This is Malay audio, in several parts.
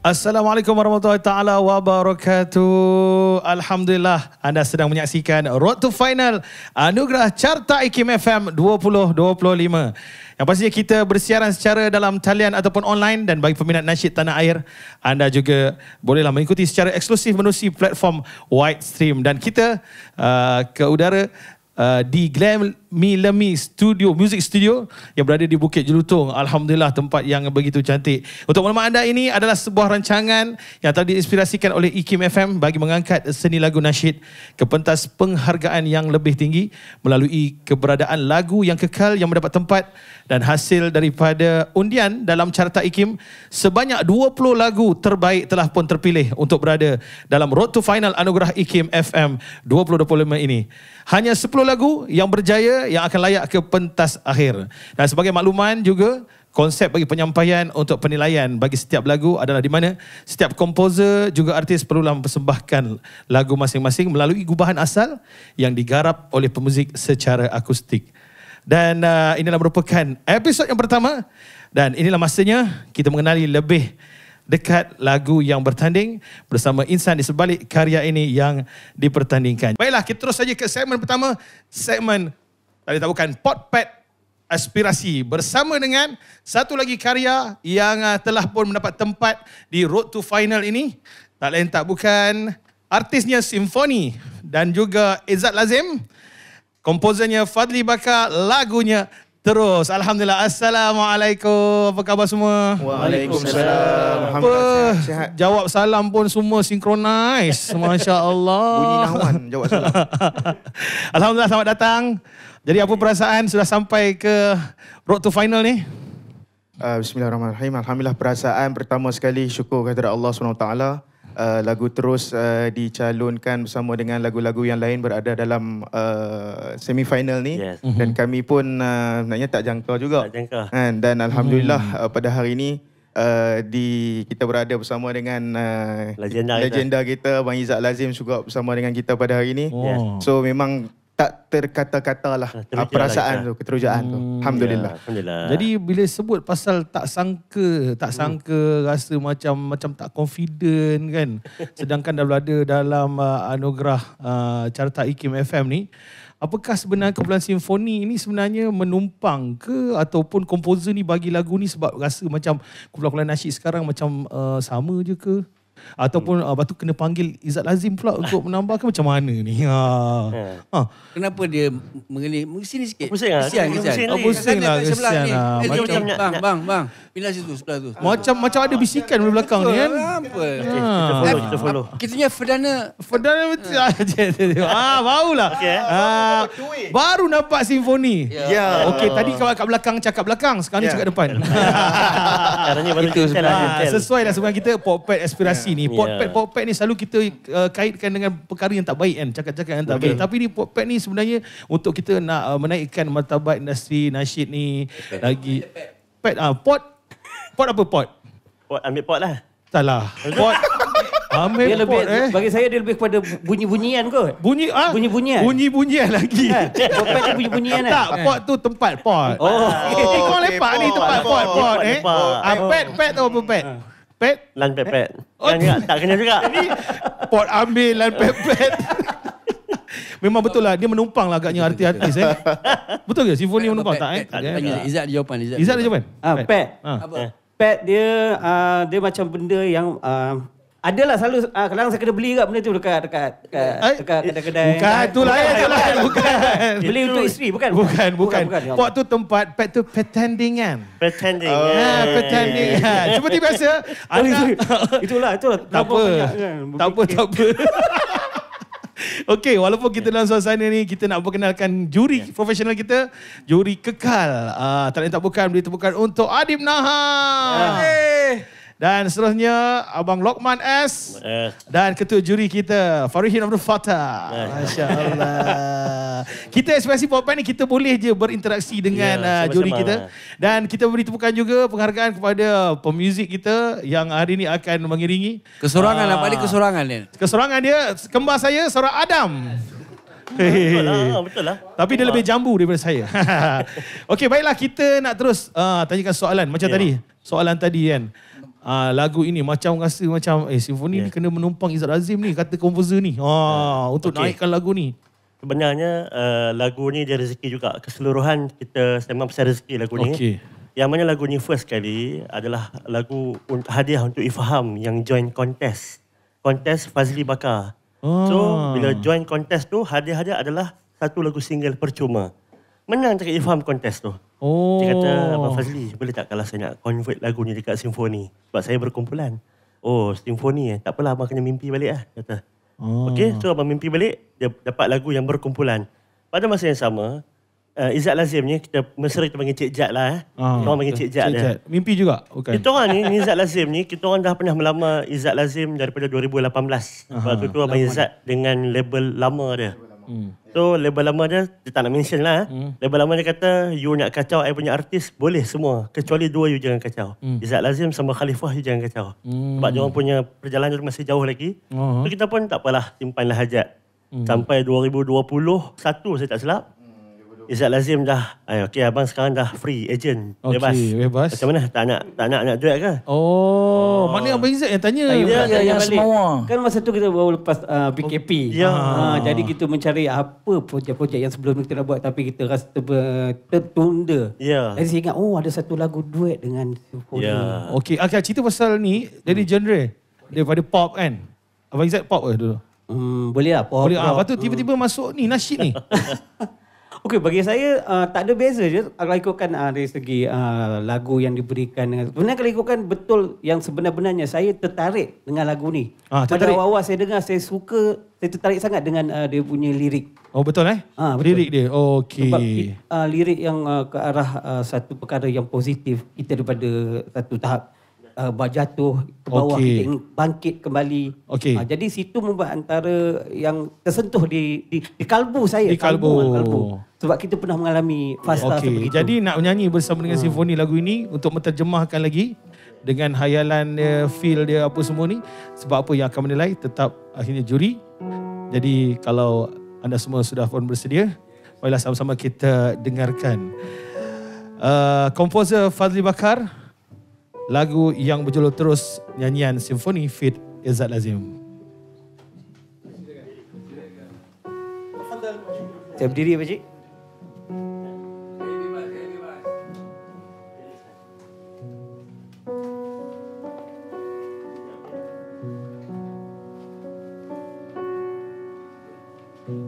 Assalamualaikum warahmatullahi taala wabarakatuh. Alhamdulillah anda sedang menyaksikan Road to Final Anugerah Carta IKIM FM 2025. Yang pastinya kita bersiaran secara dalam talian ataupun online, dan bagi peminat nasyid tanah air, anda juga bolehlah mengikuti secara eksklusif menerusi platform Widestream, dan kita ke udara di Glam Milemi Music Studio yang berada di Bukit Jelutong. Alhamdulillah, tempat yang begitu cantik. Untuk maklumat anda, ini adalah sebuah rancangan yang telah diinspirasikan oleh IKIM FM bagi mengangkat seni lagu nasyid ke pentas penghargaan yang lebih tinggi melalui keberadaan lagu yang kekal yang mendapat tempat, dan hasil daripada undian dalam carta IKIM, sebanyak 20 lagu terbaik telah pun terpilih untuk berada dalam Road to Final Anugerah IKIM FM 2025 ini. Hanya 10 lagu yang berjaya yang akan layak ke pentas akhir. Dan sebagai makluman juga, konsep bagi penyampaian untuk penilaian bagi setiap lagu adalah di mana setiap komposer juga artis perlulah mempersembahkan lagu masing-masing melalui gubahan asal yang digarap oleh pemuzik secara akustik. Dan inilah merupakan episod yang pertama, dan inilah masanya kita mengenali lebih dekat lagu yang bertanding bersama insan di sebalik karya ini yang dipertandingkan. Baiklah, kita terus saja ke segmen pertama, segmen tadi tak bukan Potpet Aspirasi, bersama dengan satu lagi karya yang telah pun mendapat tempat di Road to Final ini. Tak lain tak bukan artisnya Simfoni dan juga Izzat Lazim, komposernya Fadli Bakar, lagunya Terus. Alhamdulillah. Assalamualaikum. Apa khabar semua? Waalaikumsalam. Sihat. Jawab salam pun semua sinkronis. Masya Allah. Bunyi Nahwan jawab salam. Alhamdulillah, selamat datang. Jadi apa perasaan sudah sampai ke Road to Final ni? Bismillahirrahmanirrahim. Alhamdulillah, perasaan pertama sekali syukur kepada Allah SWT. Lagu Terus dicalonkan bersama dengan lagu-lagu yang lain berada dalam semi-final ni. Yes. Dan kami pun sebenarnya tak jangka juga. Tak jangka. Dan Alhamdulillah pada hari ini kita berada bersama dengan legenda kita, Bang Izzat Lazim juga bersama dengan kita pada hari ini. Yes. So memang tak terkata-kata lah perasaan tu, keterujaan tu. Alhamdulillah. Ya, Alhamdulillah. Jadi bila sebut pasal tak sangka rasa macam tak confident kan. Sedangkan dah berada dalam anugerah carta IKIM FM ni. Apakah sebenarnya kumpulan simfoni ini sebenarnya menumpang ke, ataupun komposer ni bagi lagu ni sebab rasa macam kumpulan-kumpulan nasyid sekarang macam sama je ke? Ataupun lepas tu kena panggil Izzat Lazim pula untuk menambahkan, macam mana ni? Kenapa dia mengeling sini sikit? Pusing lah. Pusing lah, kesian lah. Bang. Pindah situ, sebelah tu. Macam ada bisikan di belakang ni kan? Apa? Kita follow. Kita punya Ferdana betul. Barulah. Baru nampak simfoni. Ya. Okey, tadi kalau kat belakang cakap belakang, sekarang ni cakap depan. Caranya baru Itu Sesuai lah sebenarnya kita Potpet Aspirasi ni. Potpet ni selalu kita kaitkan dengan perkara yang tak baik kan, cakap-cakap yang tak baik. Tapi ni Potpet ni sebenarnya untuk kita nak menaikkan martabat industri nasyid ni lagi. Pot apa pot? Pot, ambil pot lah. Salah. Pot. Ambil Dia lebih, pot bagi saya dia lebih kepada bunyi-bunyian kot. Bunyi-bunyian. Bunyi-bunyian lagi. Potpet tu bunyi-bunyian kan? Tak, pot tu tempat pot. Kau lepak ni tempat pot. Pet tu apa pet? Pet? Lan pepet. Kan juga, tak kena juga. Ini pot ambil lan pepet. Memang betul lah, dia menumpang lah agaknya artis-artis Betul ke simfoni menumpang? Tak Tanya Izzat dia jawapan. Izzat ada jawapan? Pet. Apa? Pet dia macam benda yang adalah selalu kadang saya kena beli kat benda tu dekat kedai-kedai. Bukan, tu lain. Bukan. Beli untuk isteri, bukan. Bukan. Pot tu tempat, pet tu pretendingan. Pretendingan. Seperti biasa. Itulah. Tak apa. Okey, walaupun kita dalam suasana ni, kita nak perkenalkan juri profesional kita, juri kekal. Tak lain tak bukan, beri tepukan untuk Adib Nahar. Dan seterusnya Abang Lokman S. Dan ketua juri kita Farihin Abdul Fattah. Masya Allah. Kita Aspirasi Potpet ni kita boleh je berinteraksi dengan juri kita. Dan kita beri tepukan juga penghargaan kepada pemuzik kita yang hari ini akan mengiringi. Kesorangan apa dia kesorangan dia? Kesorangan dia kembar saya, seorang Adam. Betul lah. Tapi dia lebih jambu daripada saya. Okey, baiklah, kita nak terus tanyakan soalan macam tadi. Soalan tadi kan. lagu ini macam rasa macam simfoni ni kena menumpang Izzat Azim ni, kata komposer ni. Untuk naikkan lagu ni. Sebenarnya lagu ni dia rezeki juga. Keseluruhan kita sembang pasal rezeki lagu ni. Okey. Yang mana lagu ni first kali adalah lagu hadiah untuk Ifham yang join kontes. Kontes Fazli Bakar. So bila join kontes tu, hadiah-hadiah adalah satu lagu single percuma. Menang cakap Ifham kontes tu. Dia kata, Abang Fazli, boleh tak kalau saya nak convert lagu ni dekat simfoni? Sebab saya berkumpulan. Oh, simfoni tak apalah, abang kena mimpi balik lah. Kata. Okey, so abang mimpi balik, dia dapat lagu yang berkumpulan. Pada masa yang sama, Izzat Lazim ni, kita mesra kita panggil Cik Jad lah. Orang panggil Cik Jad dia. Mimpi juga? Bukan? Kita orang ni Izzat Lazim ni, kita orang dah pernah melamar Izzat Lazim daripada 2018. Sebab tu Abang Izzat dengan label lama dia. So label lama dia tak nak mention lah. Label lama dia kata, you nak kacau I punya artis, boleh semua. Kecuali dua you jangan kacau. Izzat Lazim sama Khalifah you jangan kacau. Sebab diorang punya perjalanan masih jauh lagi. So kita pun tak apalah, simpanlah hajat. Sampai 2021 saya tak silap. Izzat Lazim dah, okey abang sekarang dah free agent. Bebas. Macam mana? Tak nak duet ke? Maknanya Abang Izzat yang tanya. Yang semua. Kan masa tu kita baru lepas PKP. Ya. Jadi kita mencari apa projek-projek yang sebelum kita nak buat tapi kita rasa tertunda. Ya. Jadi saya ingat, ada satu lagu duet dengan simfoni. Ya. Okey, cerita pasal ni dari genre daripada pop kan. Abang Izzat pop ke dulu? Boleh lah. Boleh. Lepas tu tiba-tiba masuk ni nasyid ni. Okey, bagi saya tak ada beza je kalau ikutkan dari segi lagu yang diberikan dengan. Sebenarnya kalau ikutkan betul yang sebenar-benarnya saya tertarik dengan lagu ni. Pada awal-awal saya dengar saya suka, saya tertarik sangat dengan dia punya lirik. Oh betul betul. Lirik dia. Okey. Sebab lirik yang ke arah satu perkara yang positif, kita daripada satu tahap berjatuh ke bawah, kita ingin bangkit kembali. Jadi situ membuat antara yang tersentuh di kalbu saya. Di kalbu. Sebab kita pernah mengalami fasa seperti itu. Jadi nak menyanyi bersama dengan simfoni lagu ini untuk menterjemahkan lagi dengan hayalan dia, feel dia apa semua ni. Sebab apa yang akan menilai tetap akhirnya juri. Jadi kalau anda semua sudah pun bersedia, marilah sama-sama kita dengarkan komposer Fazli Bakar, lagu yang berjulur Terus, nyanyian simfoni feat Izzat Lazim. Saya berdiri Pak Cik.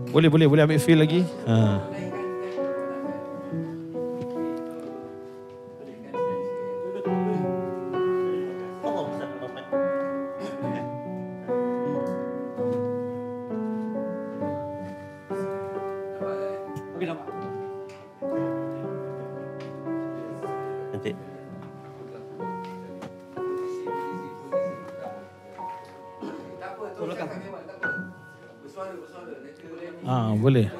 Boleh ambil feel lagi. Nanti. Boleh.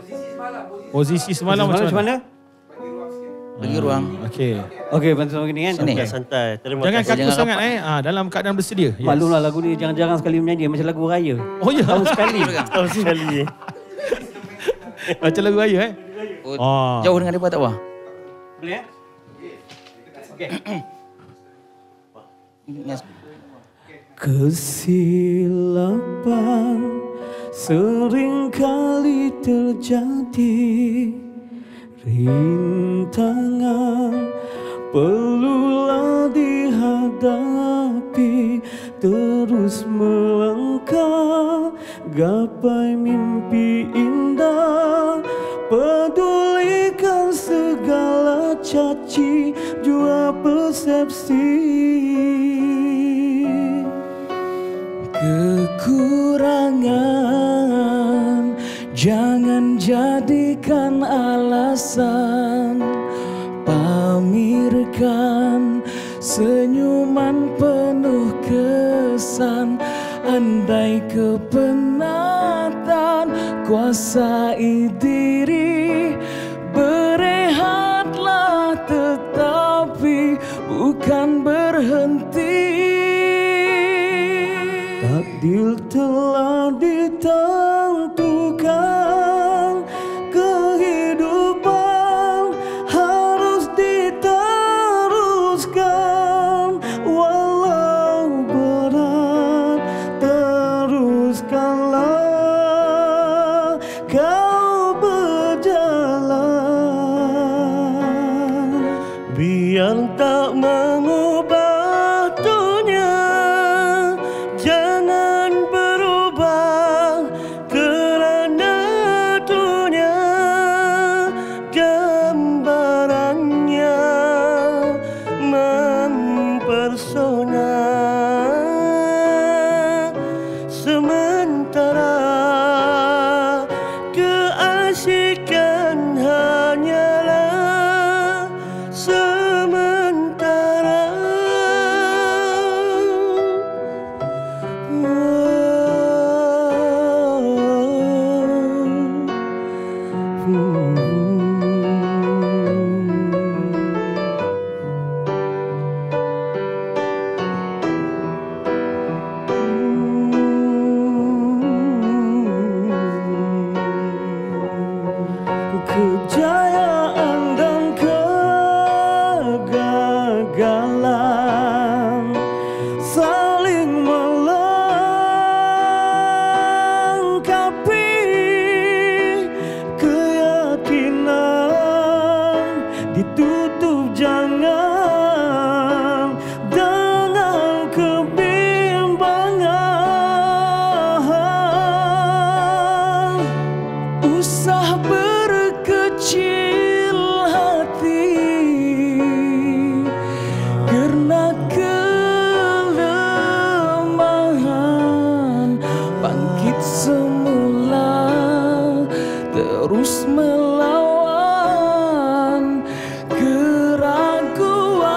Posisi semalam macam mana? Bagi ruang. Okey, bantu sama gini kan. Santai. Terima Jangan kasih. kaku sangat dalam keadaan bersedia. Maklumlah lagu ni jarang-jarang sekali menyanyi macam lagu raya. Oh ya. Tahun sekali. Tahu sekali. Macam lagu raya Jauh dengan dia tak apa? Boleh Okey. Kesilapan seringkali terjadi, rintangan perlulah dihadapi, terus melangkah gapai mimpi indah, pedulikan segala caci jua persepsi. Kekurangan jangan jadikan alasan, pamirkan senyuman penuh kesan, andai kepenatan kuasai diri, berehatlah tetapi bukan berhenti. Takdir telah ditentukan, kehidupan harus diteruskan, walau kau berjalan. Biar tak mengubah dunia, jangan berubah kerana dunia gambarannya mempersona. Sementara keasikan hanyalah sementara. Kejayaan dan kegagalan saling melengkapi. Keyakinan ditutup jangan dengan kebimbangan. Usah berkecil hati karena kelemahan. Bangkit semula, terus melawan keraguan.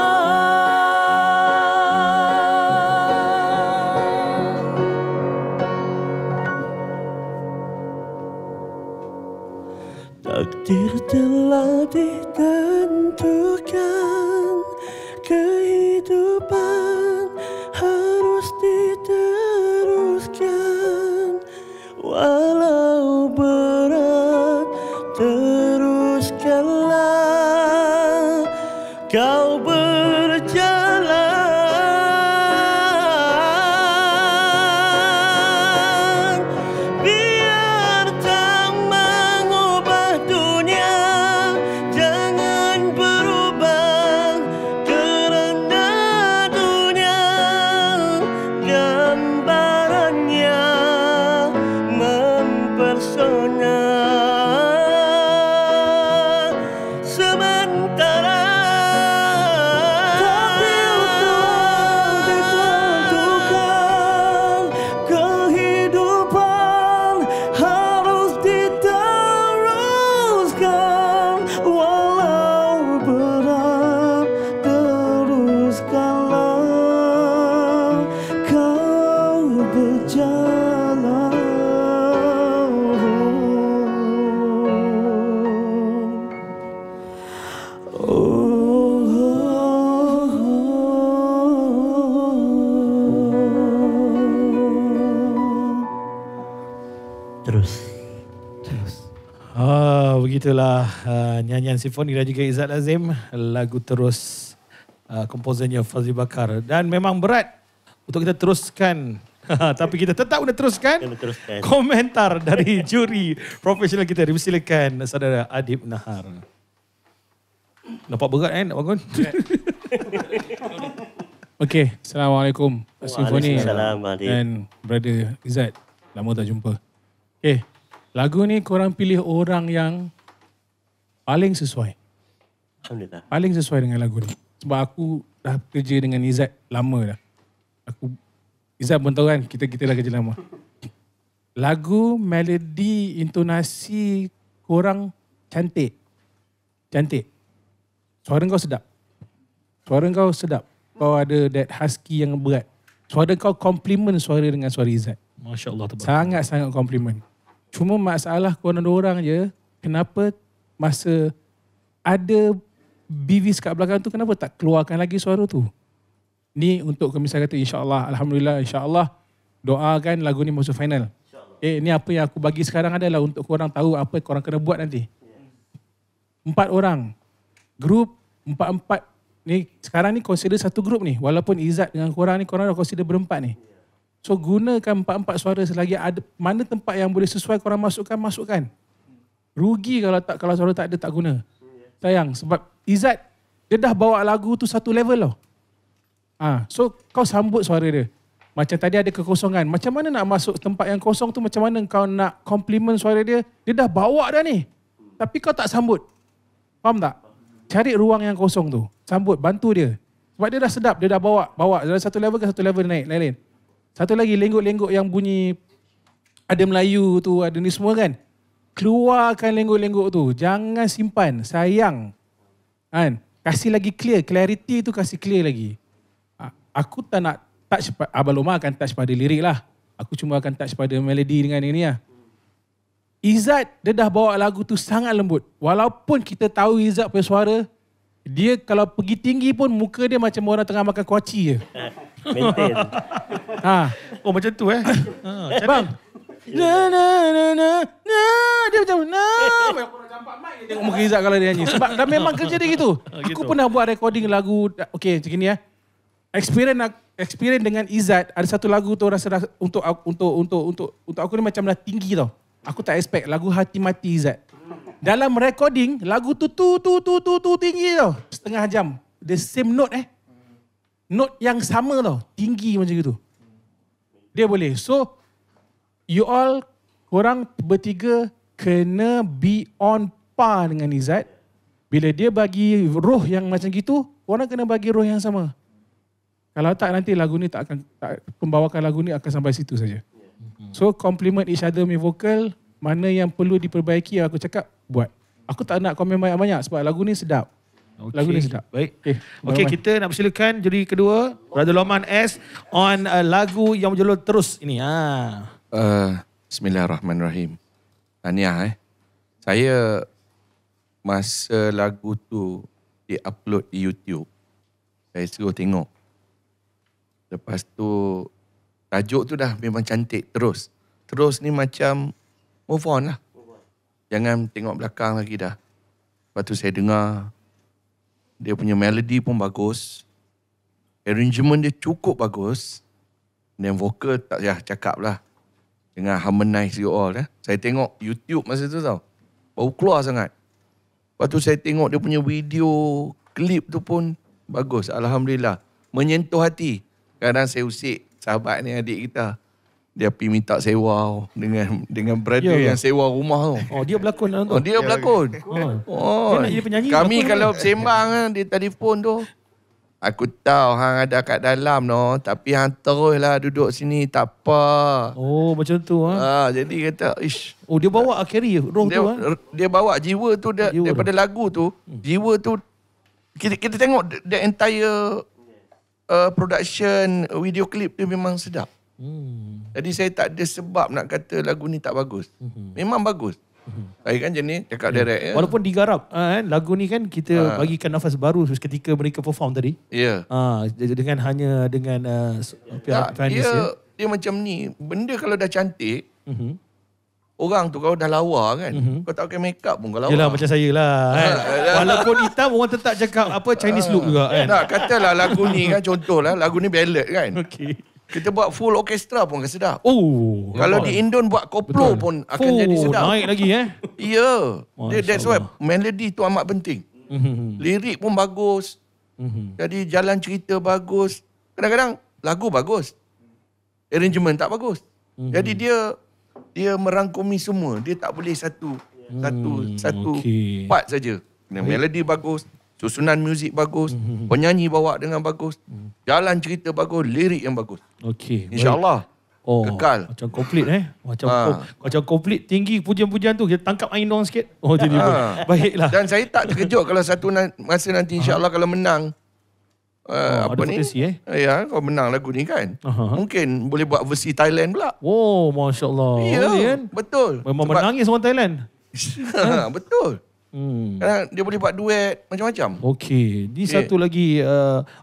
Takdir telah ditentukan, kehidupan harus diteruskan. Walau berat, teruskanlah kau berjalan. Biar tak mengubah dunia, jangan berubah kerana dunia gambarannya mempersona. Sementara ditentukan, kehidupan harus diteruskan. Walau berat, teruskanlah kau berjalan. Terus. Begitulah nyanyian simfoni dan juga Izzat Azim, lagu Terus, komposernya Fazli Bakar. Dan memang berat untuk kita teruskan tapi kita tetap nak teruskan. Komentar dari juri profesional kita. Dipersilakan saudara Adib Nahar. Nampak berat nak bangun? Okey, Assalamualaikum Simfoni Waalaikumsalam, Adib. dan brother Izzat. Lama tak jumpa. Okey, lagu ni korang pilih orang yang paling sesuai. Alhamdulillah. Paling sesuai dengan lagu ni. Sebab aku dah kerja dengan Izzat lama dah. Izzat pun tahu kan, kita dah kerja lama. Lagu, melodi, intonasi korang cantik. Cantik. Suara kau sedap. Suara kau sedap. Kau ada that husky yang berat. Suara kau compliment suara dengan suara Izzat. Masya Allah. Sangat-sangat compliment. Cuma masalah korang dua orang je, kenapa masa ada BVs kat belakang tu, kenapa tak keluarkan lagi suara tu? Ni untuk misalnya kata insyaAllah, Alhamdulillah, insyaAllah doakan lagu ni masuk final. Ni apa yang aku bagi sekarang adalah untuk korang tahu apa korang kena buat nanti. 4 orang. Grup 4-4 ni sekarang ni consider satu grup ni. Walaupun Izzat dengan korang ni, korang dah consider berempat ni. So gunakan 4-4 suara selagi ada mana tempat yang boleh sesuai korang masukkan. Rugi kalau suara tak ada, tak guna. Sayang. Sebab Izzat, dia dah bawa lagu tu satu level tau. So kau sambut suara dia. Macam tadi ada kekosongan. Macam mana nak masuk tempat yang kosong tu, macam mana kau nak compliment suara dia. Dia dah bawa dah ni. Tapi kau tak sambut. Faham tak? Cari ruang yang kosong tu. Sambut, bantu dia. Sebab dia dah sedap, dia dah bawa. Dari satu level ke satu level naik, lain-lain. Satu lagi, lenggok-lenggok yang bunyi ada Melayu tu, ada ni semua kan. Keluarkan lenggok-lenggok tu. Jangan simpan. Sayang. Kan? Kasih lagi clear. Clarity tu kasih clear lagi. Aku tak nak touch, Abang Loma akan touch pada lirik lah. Aku cuma akan touch pada melodi dengan ini lah. Izzat, dia dah bawa lagu tu sangat lembut. Walaupun kita tahu Izzat punya suara, dia kalau pergi tinggi pun muka dia macam orang tengah makan kuaci je. Maintain. Oh macam tu Bang. Dia macam orang campak mic dia tengok muka Izzat kalau dia nyanyi. Sebab dah memang kerja dia gitu. Aku pernah buat recording lagu, okay macam ni ya. Experience dengan Izzat, ada satu lagu tu rasa untuk aku ni macam dah tinggi tau. Aku tak expect lagu Hati Mati Izzat. Dalam recording lagu tu tinggi tau. Setengah jam. The same note Note yang sama tau. Tinggi macam gitu. Dia boleh. So you all, korang bertiga kena be on par dengan Izzat. Bila dia bagi roh yang macam gitu, korang kena bagi roh yang sama. Kalau tak nanti lagu ni pembawakan lagu ni akan sampai situ saja. So compliment each other punya vokal, mana yang perlu diperbaiki aku cakap buat. Aku tak nak komen banyak-banyak sebab lagu ni sedap. Okay. Lagu ni sedap. Baik. Okay, kita nak persilakan juri kedua, Brother Loman S on lagu yang berjulur Terus ini. Bismillahirrahmanirrahim. Tahniah Saya masa lagu tu di-upload di YouTube, saya suruh tengok. Lepas tu tajuk tu dah memang cantik. Terus ni macam move on lah. Jangan tengok belakang lagi dah. Lepas tu saya dengar dia punya melody pun bagus. Arrangement dia cukup bagus. Dan vokal tak payah cakap lah. Dengan harmonize you all. Saya tengok YouTube masa tu tau. Baru keluar sangat. Lepas tu saya tengok dia punya video klip tu pun bagus. Alhamdulillah. Menyentuh hati. Kadang saya usik sahabat ni, adik kita. Dia pergi minta sewa dengan brother yang sewa rumah tu. Oh, dia berlakon dalam tu? Dia berlakon. Dia nak jadi penyanyi. Kami kalau sembang di telefon tu, aku tahu hang ada kat dalam no, tapi hang teruslah duduk sini tak apa. Oh, macam tu jadi kata, ish. Oh, dia bawa carry roh tu Dia bawa jiwa tu daripada lagu tu. Jiwa tu kita tengok the entire production video clip tu memang sedap. Jadi saya tak ada sebab nak kata lagu ni tak bagus. Memang bagus. Saya kan jenis cakap direct. Walaupun digarap lagu ni kan kita bagikan nafas baru ketika mereka perform tadi. Ya. Dengan dia macam ni. Benda kalau dah cantik, orang tu kalau dah lawa kan, kau tak pakai make up pun kau lawa. Yelah macam saya lah Walaupun hitam orang tetap cakap Chinese look juga Tak, katalah lagu ni kan, contohlah lagu ni ballad kan. Okay. Kita buat full orkestra pun akan sedap. Oh, kalau di Indon buat koplo pun akan jadi sedap. Naik lagi Ya. That's why melody tu amat penting. Lirik pun bagus. Jadi jalan cerita bagus. Kadang-kadang lagu bagus, arrangement tak bagus. Jadi dia merangkumi semua. Dia tak boleh satu part saja. Melody bagus, susunan muzik bagus, penyanyi bawa dengan bagus, jalan cerita bagus, lirik yang bagus. Okey. InsyaAllah. Kekal. Macam komplit Macam komplit tinggi pujian-pujian tu. Kita tangkap angin doang sikit. Oh jadi baiklah. Dan saya tak terkejut kalau satu masa nanti insyaAllah kalau menang. Apa ni? Ya, kalau menang lagu ni kan. Mungkin boleh buat versi Thailand pula. Oh, Masya Allah. Ya, kan? Betul. Memang menangis orang Thailand. Betul. Kadang dia boleh buat duet macam-macam. Okey. Ni satu lagi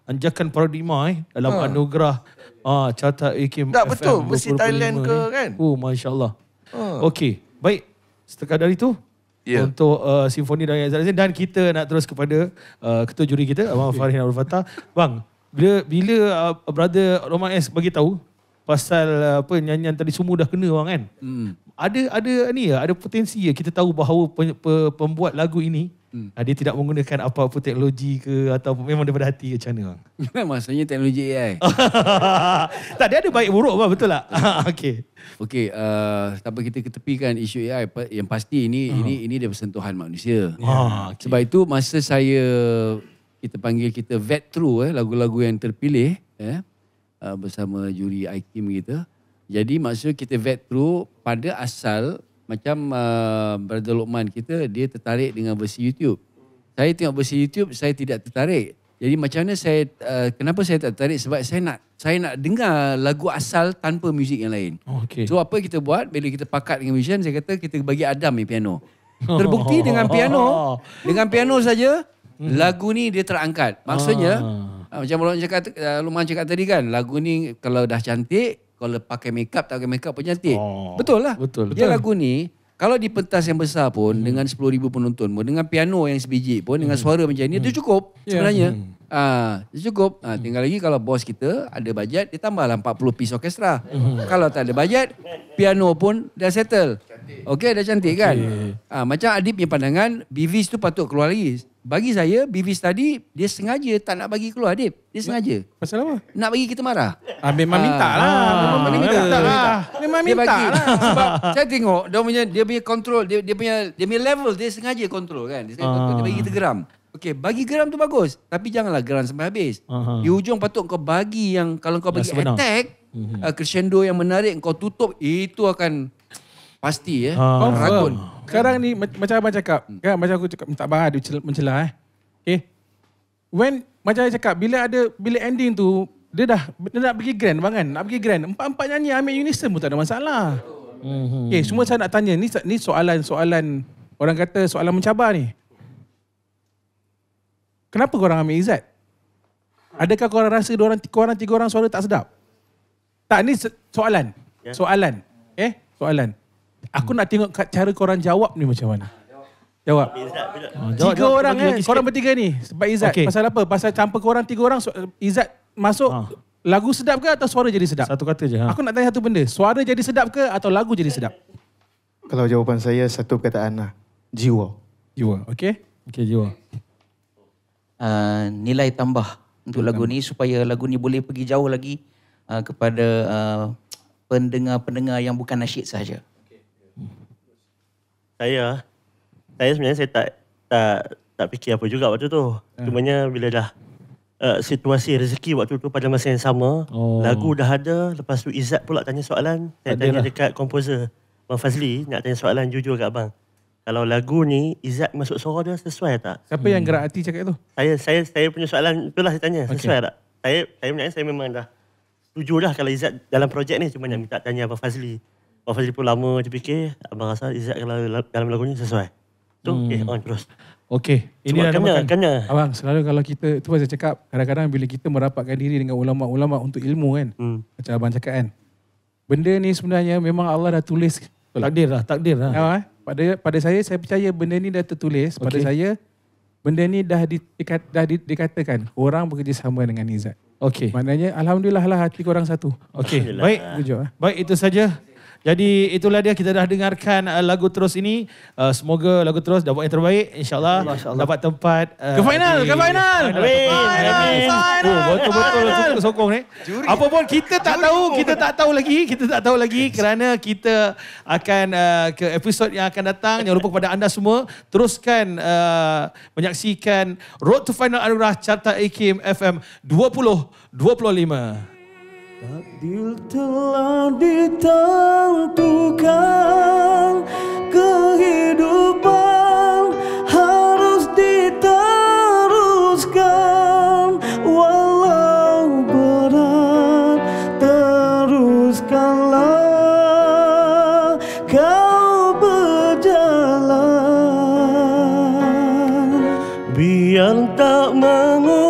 anjakan paradigma dalam anugerah Carta IKIM tak, FM. betul. Versi Thailand ke kan? Oh, Masya Allah. Okey. Baik. Sekadar itu. Untuk Simfoni dan Izzat Azim. Dan kita nak terus kepada ketua juri kita, Abang Farhin Abdul Fattah. Bang, bila Brother Roman S bagi tahu pasal nyanyian tadi semua dah kena orang kan. Ada potensi ya kita tahu bahawa pembuat lagu ini dia tidak menggunakan apa-apa teknologi ke atau memang daripada hati ke macam mana bang? Maksudnya teknologi AI. Tak, dia ada baik buruk bang, betul tak? Okey, tak apa kita ketepikan isu AI. Yang pasti ini dia bersentuhan manusia. Sebab itu masa kita vet through lagu-lagu yang terpilih bersama juri IKIM kita. Jadi maksud kita vet through pada asal macam Brother Lokman kita, dia tertarik dengan versi YouTube. Saya tengok versi YouTube, saya tidak tertarik. Jadi macam mana kenapa saya tak tertarik? Sebab saya nak dengar lagu asal tanpa muzik yang lain. So apa kita buat, bila kita pakat dengan musician, saya kata kita bagi Adam ni piano. Terbukti dengan piano saja, lagu ni dia terangkat. Maksudnya, macam Lokman cakap tadi kan, lagu ni kalau dah cantik, kalau pakai makeup tak pakai makeup pun cantik. Betul lah. Betul. Dia lagu ni kalau di pentas yang besar pun dengan 10,000 penonton pun dengan piano yang sebiji pun dengan suara macam ni dia cukup sebenarnya. Dia cukup. Tinggal lagi kalau bos kita ada bajet dia tambahlah 40 piece orkestra. Kalau tak ada bajet piano pun dah settle. Okey dah cantik kan. Macam Adib punya pandangan Bivis tu patut keluar lagi. Bagi saya Bivis tadi dia sengaja tak nak bagi keluar Adib. Dia sengaja. Pasal apa? Nak bagi kita marah. Memang minta lah. Memang minta lah. Sebab saya tengok dia punya control, dia punya level dia sengaja control kan. Dia bagi kita geram. Okey, bagi geram tu bagus. Tapi janganlah geram sampai habis. Di ujung patut kau bagi yang kalau kau bagi attack, crescendo yang menarik kau tutup, itu akan pasti ragun. Sekarang ni macam abang cakap, kan macam aku cakap tak bah dia mencelah Okay. Macam saya cakap bila ending tu dia nak pergi grand bang kan, nak pergi grand. Empat-empat nyanyi ambil unison pun tak ada masalah. Okay, semua saya nak tanya ni soalan orang kata soalan mencabar ni. Kenapa korang ambil Izzat? Adakah korang rasa korang tiga orang suara tak sedap? Tak, ni soalan. Soalan. Soalan. Aku nak tengok cara korang jawab ni macam mana. Jawab. Tiga orang korang bertiga ni. Sebab Izzat. Pasal apa? Pasal tanpa korang tiga orang Izzat masuk lagu sedap ke atau suara jadi sedap? Satu kata je. Aku nak tanya satu benda. Suara jadi sedap ke atau lagu jadi sedap? Kalau jawapan saya satu perkataan lah. Jiwa. Jiwa. Okey, jiwa. Nilai tambah untuk lagu ni supaya lagu ni boleh pergi jauh lagi kepada pendengar-pendengar yang bukan nasyid sahaja. Saya sebenarnya tak fikir apa juga waktu tu. Cumanya bila dah situasi rezeki waktu tu pada masa yang sama, lagu dah ada, lepas tu Izzat pula tanya soalan, saya tanya dekat komposer Bang Fazli, nak tanya soalan jujur kat abang. Kalau lagu ni Izzat masuk suara dia sesuai tak? Siapa yang gerak hati cakap tu? Saya punya soalan itulah saya tanya, sesuai tak? Saya memang dah setuju dah kalau Izzat dalam projek ni, cuma nak minta tanya Abang Fazli. Abang Fazli pun lama je fikir, abang rasa Izzat kalau dalam lagu ni sesuai. So, on terus. Okey, ini dah kena. Abang, selalu kalau kita, tu saya cakap, kadang-kadang bila kita merapatkan diri dengan ulama-ulama untuk ilmu kan, macam abang cakap kan, benda ni sebenarnya memang Allah dah tulis. Takdir lah. Pada saya percaya benda ni dah tertulis. Pada saya, benda ni dah dikatakan, orang bekerjasama dengan Izzat. Okey. Maknanya, Alhamdulillah lah hati korang satu. Okey, baik itu saja. Jadi itulah dia, kita dah dengarkan lagu terus ini. Semoga lagu terus dapat yang terbaik. InsyaAllah dapat tempat ke final. Amin. Betul-betul sokong ni. Apa pun kita tak tahu lagi kerana kita akan ke episod yang akan datang. Jangan lupa kepada anda semua teruskan menyaksikan Road to Final Anugerah Carta IKIM FM 2025. Takdir telah ditentukan, kehidupan harus diteruskan, walau berat teruskanlah kau berjalan, biar tak mengulang